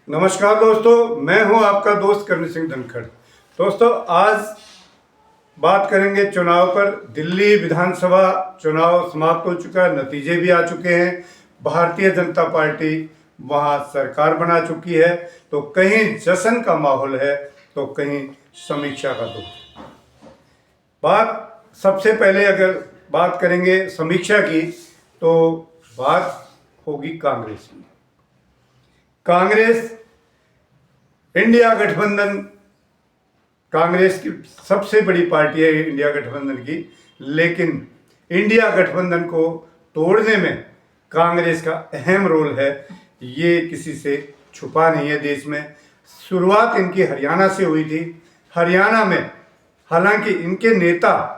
नमस्कार दोस्तों, मैं हूं आपका दोस्त करण सिंह धनखड़। दोस्तों, आज बात करेंगे चुनाव पर। दिल्ली विधानसभा चुनाव समाप्त हो चुका है, नतीजे भी आ चुके हैं। भारतीय जनता पार्टी वहां सरकार बना चुकी है। तो कहीं जश्न का माहौल है तो कहीं समीक्षा का दौर। बात सबसे पहले अगर बात करेंगे समीक्षा की तो बात होगी कांग्रेस की। कांग्रेस इंडिया गठबंधन, कांग्रेस की सबसे बड़ी पार्टी है इंडिया गठबंधन की, लेकिन इंडिया गठबंधन को तोड़ने में कांग्रेस का अहम रोल है। ये किसी से छुपा नहीं है। देश में शुरुआत इनकी हरियाणा से हुई थी। हरियाणा में हालांकि इनके नेता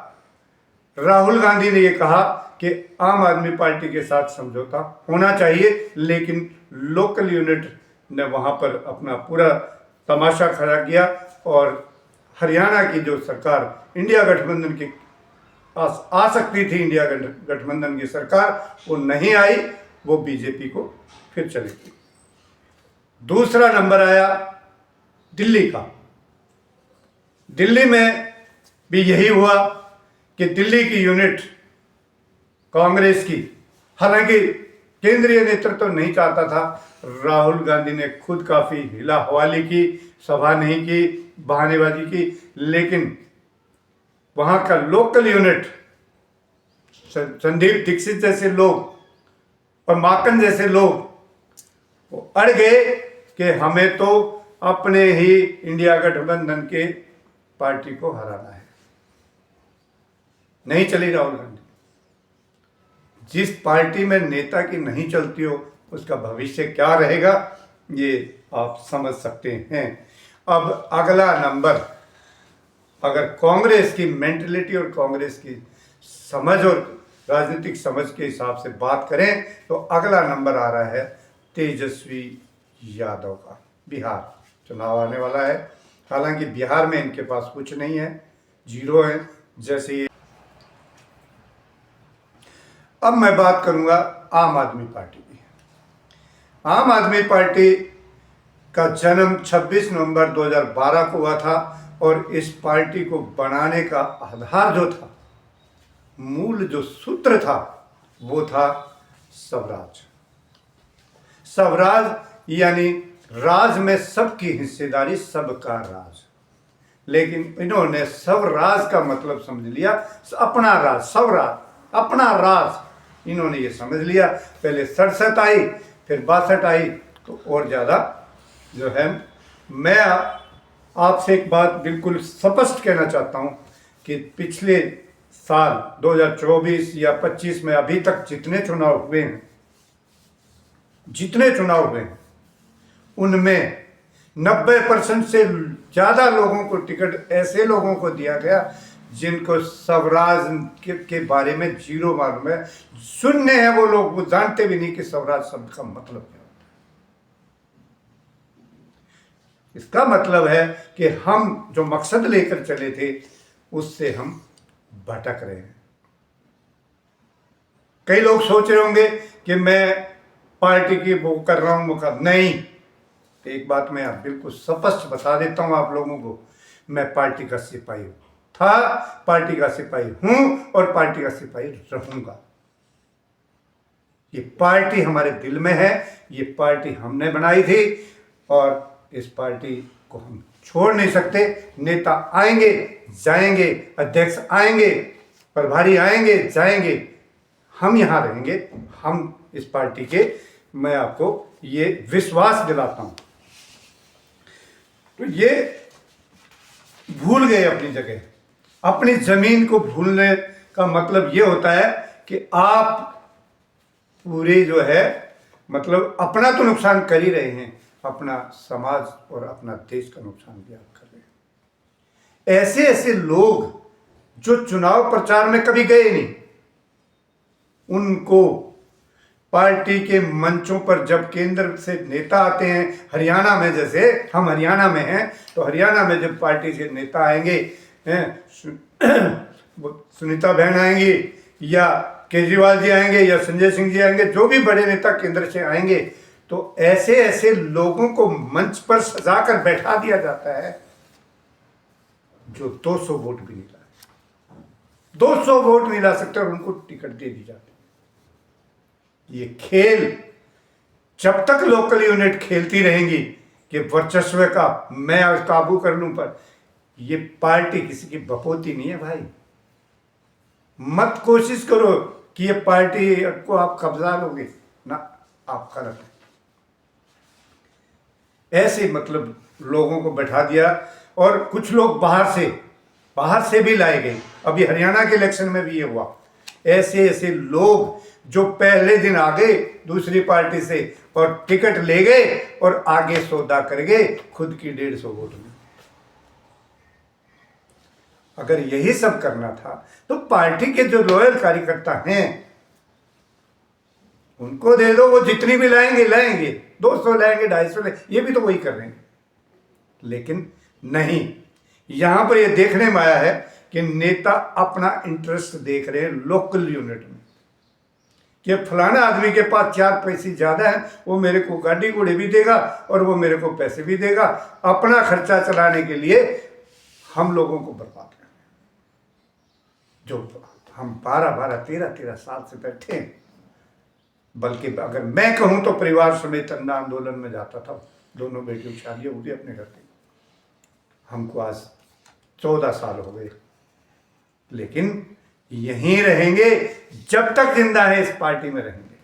राहुल गांधी ने ये कहा कि आम आदमी पार्टी के साथ समझौता होना चाहिए, लेकिन लोकल यूनिट ने वहां पर अपना पूरा तमाशा खड़ा किया और हरियाणा की जो सरकार इंडिया गठबंधन की आ सकती थी, इंडिया गठबंधन की सरकार, वो नहीं आई, वो बीजेपी को फिर चली गई। दूसरा नंबर आया दिल्ली का। दिल्ली में भी यही हुआ कि दिल्ली की यूनिट कांग्रेस की, हालांकि केंद्रीय नेतृत्व तो नहीं चाहता था। राहुल गांधी ने खुद काफी हिला हवाली की, सभा नहीं की, बहानेबाजी की, लेकिन वहां का लोकल यूनिट संदीप दीक्षित जैसे लोग और माकन जैसे लोग वो अड़ गए कि हमें तो अपने ही इंडिया गठबंधन के पार्टी को हराना है। नहीं चली राहुल गांधी। जिस पार्टी में नेता की नहीं चलती हो उसका भविष्य क्या रहेगा, ये आप समझ सकते हैं। अब अगला नंबर, अगर कांग्रेस की मेंटलिटी और कांग्रेस की समझ और राजनीतिक समझ के हिसाब से बात करें तो अगला नंबर आ रहा है तेजस्वी यादव का। बिहार चुनाव आने वाला है। हालांकि बिहार में इनके पास कुछ नहीं है, जीरो है जैसे ये। अब मैं बात करूंगा आम आदमी पार्टी की। आम आदमी पार्टी का जन्म 26 नवंबर 2012 को हुआ था और इस पार्टी को बनाने का आधार जो था, मूल जो सूत्र था, वो था स्वराज। स्वराज यानी राज में सबकी हिस्सेदारी, सबका राज। लेकिन इन्होंने स्वराज का मतलब समझ लिया अपना राज, स्वराज, अपना राज इन्होंने ये समझ लिया। पहले 67 आई, फिर 62 आई, तो और ज़्यादा जो है। मैं आपसे एक बात बिल्कुल स्पष्ट कहना चाहता हूँ कि पिछले साल 2024 या 25 में अभी तक जितने चुनाव हुए हैं, उनमें 90% से ज़्यादा लोगों को टिकट ऐसे लोगों को दिया गया जिनको स्वराज के बारे में जीरो मालूम है। शून्य है वो लोग, वो जानते भी नहीं कि स्वराज शब्द का मतलब क्या होता है। इसका मतलब है कि हम जो मकसद लेकर चले थे उससे हम भटक रहे हैं। कई लोग सोच रहे होंगे कि मैं पार्टी की वो कर रहा हूं, नहीं। एक बात मैं बिल्कुल स्पष्ट बता देता हूं आप लोगों को, मैं पार्टी का सिपाही हूं, पार्टी का सिपाही हूं और पार्टी का सिपाही रहूंगा। ये पार्टी हमारे दिल में है, ये पार्टी हमने बनाई थी और इस पार्टी को हम छोड़ नहीं सकते। नेता आएंगे जाएंगे, अध्यक्ष आएंगे, प्रभारी आएंगे जाएंगे, हम यहां रहेंगे, हम इस पार्टी के। मैं आपको ये विश्वास दिलाता हूं। तो ये भूल गए अपनी जगह, अपनी जमीन को भूलने का मतलब ये होता है कि आप पूरे जो है मतलब अपना तो नुकसान कर ही रहे हैं, अपना समाज और अपना देश का नुकसान भी आप कर रहे हैं। ऐसे ऐसे लोग जो चुनाव प्रचार में कभी गए नहीं, उनको पार्टी के मंचों पर जब केंद्र से नेता आते हैं, हरियाणा में, जैसे हम हरियाणा में हैं, तो हरियाणा में जब पार्टी से नेता आएंगे, सुनीता बहन आएंगी या केजरीवाल जी आएंगे या संजय सिंह जी आएंगे, जो भी बड़े नेता केंद्र से आएंगे, तो ऐसे ऐसे लोगों को मंच पर सजा कर बैठा दिया जाता है जो 200 वोट भी नहीं लाए, 200 वोट नहीं ला सकते और उनको टिकट दे दी जाती है। ये खेल जब तक लोकल यूनिट खेलती रहेंगी कि वर्चस्व का मैं काबू कर लूं, पर ये पार्टी किसी की बपोती नहीं है भाई। मत कोशिश करो कि ये पार्टी को आप कब्जा लोगे ना, आप गलत है। ऐसे मतलब लोगों को बैठा दिया और कुछ लोग बाहर से भी लाए गए। अभी हरियाणा के इलेक्शन में भी ये हुआ। ऐसे ऐसे लोग जो पहले दिन आ गए दूसरी पार्टी से और टिकट ले गए और आगे सौदा कर गए खुद की 150 वोट में। अगर यही सब करना था तो पार्टी के जो लॉयल कार्यकर्ता हैं उनको दे दो, वो जितनी भी लाएंगे 200 लाएंगे, 250 लाएंगे, ये भी तो वही कर रहे हैं। लेकिन नहीं, यहां पर ये देखने में आया है कि नेता अपना इंटरेस्ट देख रहे हैं लोकल यूनिट में, कि फलाना आदमी के पास 4 पैसे ज्यादा है, वो मेरे को गाड़ी घोड़े भी देगा और वो मेरे को पैसे भी देगा। अपना खर्चा चलाने के लिए हम लोगों को बर्बाद कर, जो हम 12-12, 13-13 साल से बैठे हैं। बल्कि अगर मैं कहूं तो परिवार समेत अन्ना आंदोलन में जाता था, दोनों बेटियों की शादी हो गई अपने घर की। हमको आज 14 साल हो गए, लेकिन यहीं रहेंगे जब तक जिंदा है, इस पार्टी में रहेंगे।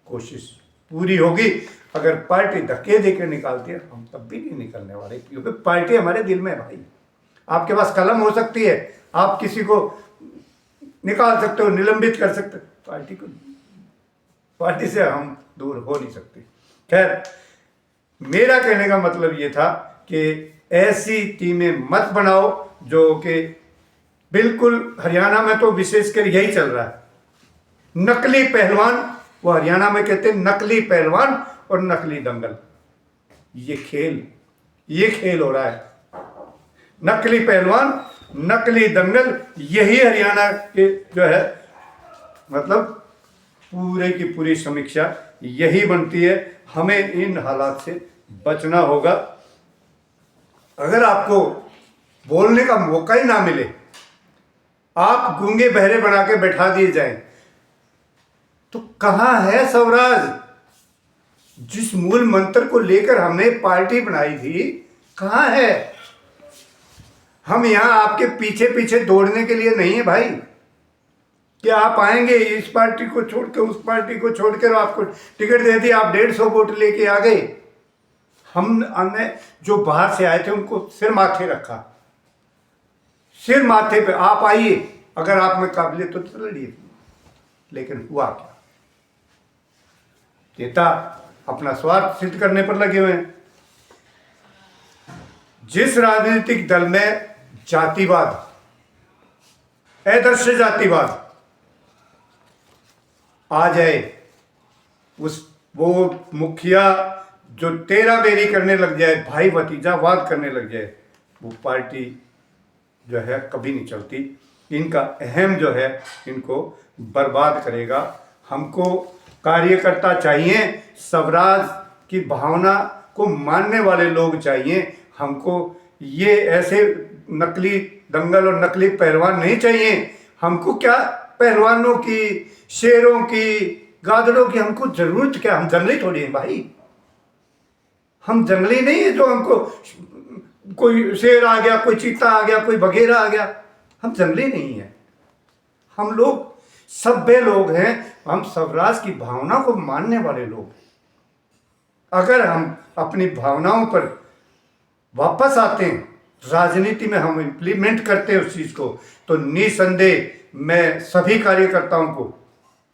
कोशिश पूरी होगी। अगर पार्टी धक्के देकर निकालती है हम तब भी नहीं निकलने वाले, क्योंकि पार्टी हमारे दिल में है भाई। आपके पास कलम हो सकती है, आप किसी को निकाल सकते हो, निलंबित कर सकते हो, पार्टी से हम दूर हो नहीं सकते। खैर, मेरा कहने का मतलब ये था कि ऐसी टीमें मत बनाओ जो कि बिल्कुल, हरियाणा में तो विशेषकर यही चल रहा है, नकली पहलवान। वो हरियाणा में कहते हैं नकली पहलवान और नकली दंगल। ये खेल हो रहा है, नकली पहलवान नकली दंगल। यही हरियाणा के जो है मतलब पूरे की पूरी समीक्षा यही बनती है। हमें इन हालात से बचना होगा। अगर आपको बोलने का मौका ही ना मिले, आप गूंगे बहरे बना के बैठा दिए जाएं, तो कहां है स्वराज? जिस मूल मंत्र को लेकर हमने पार्टी बनाई थी, कहां है? हम यहां आपके पीछे पीछे दौड़ने के लिए नहीं है भाई, कि आप आएंगे इस पार्टी को छोड़ के उस पार्टी को छोड़कर आपको टिकट दे दी, आप 150 वोट लेके आ गए। हमने जो बाहर से आए थे उनको सिर माथे रखा, सिर माथे पे आप आइए, अगर आप में काबिलियत तो लड़िए। लेकिन हुआ क्या? नेता अपना स्वार्थ सिद्ध करने पर लगे हुए हैं। जिस राजनीतिक दल में जातिवाद, आदर्श जातिवाद आ जाए, वो मुखिया जो तेरा बेरी करने लग जाए, भाई भतीजावाद करने लग जाए, वो पार्टी जो है कभी नहीं चलती। इनका अहम जो है इनको बर्बाद करेगा। हमको कार्यकर्ता चाहिए, स्वराज की भावना को मानने वाले लोग चाहिए। हमको ये ऐसे नकली दंगल और नकली पहलवान नहीं चाहिए। हमको क्या पहलवानों की, शेरों की, गादड़ों की हमको जरूरत क्या? हम जंगली थोड़ी हैं भाई, हम जंगली नहीं है जो हमको कोई शेर आ गया, कोई चीता आ गया, कोई बघेरा आ गया। हम जंगली नहीं है, हम लोग सभ्य लोग हैं। हम स्वराज की भावना को मानने वाले लोग। अगर हम अपनी भावनाओं पर वापस आते हैं, राजनीति में हम इम्प्लीमेंट करते हैं उस चीज को, तो निसंदेह मैं सभी कार्यकर्ताओं को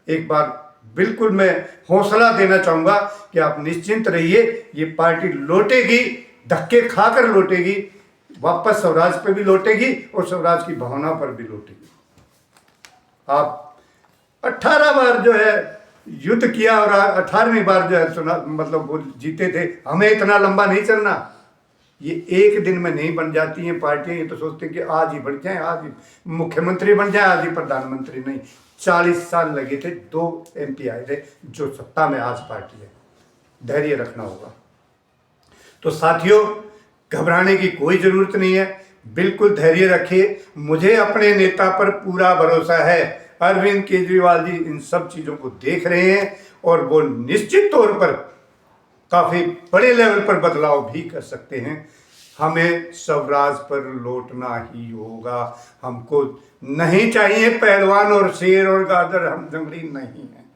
एक बार बिल्कुल मैं हौसला देना चाहूंगा कि आप निश्चिंत रहिए, ये पार्टी लौटेगी, धक्के खाकर लौटेगी, वापस स्वराज पे भी लौटेगी और स्वराज की भावना पर भी लौटेगी। आप 18 बार जो है युद्ध किया और 18वीं बार जो है चुनाव मतलब वो जीते थे। हमें इतना लंबा नहीं चलना, ये एक दिन में नहीं बन जाती हैं पार्टियां। ये तो सोचते हैं कि आज ही बढ़ जाए, आज ही मुख्यमंत्री बन जाए, आज ही प्रधानमंत्री। नहीं, 40 साल लगे थे, 2 MP आए थे जो सत्ता में आज पार्टी है। धैर्य रखना होगा। तो साथियों, घबराने की कोई ज़रूरत नहीं है, बिल्कुल धैर्य रखिए। मुझे अपने नेता पर पूरा भरोसा है। अरविंद केजरीवाल जी इन सब चीज़ों को देख रहे हैं और वो निश्चित तौर पर काफ़ी बड़े लेवल पर बदलाव भी कर सकते हैं। हमें स्वराज पर लौटना ही होगा। हमको नहीं चाहिए पहलवान और शेर और गाजर, हम जंगली नहीं हैं।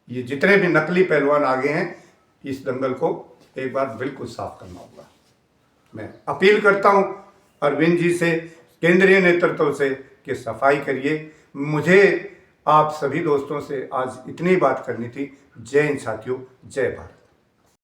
ये जितने भी नकली पहलवान आगे हैं, इस दंगल को एक बार बिल्कुल साफ करना होगा। मैं अपील करता हूं अरविंद जी से, केंद्रीय नेतृत्व से, कि सफाई करिए। मुझे आप सभी दोस्तों से आज इतनी बात करनी थी। जय हिंद साथियों, जय भारत।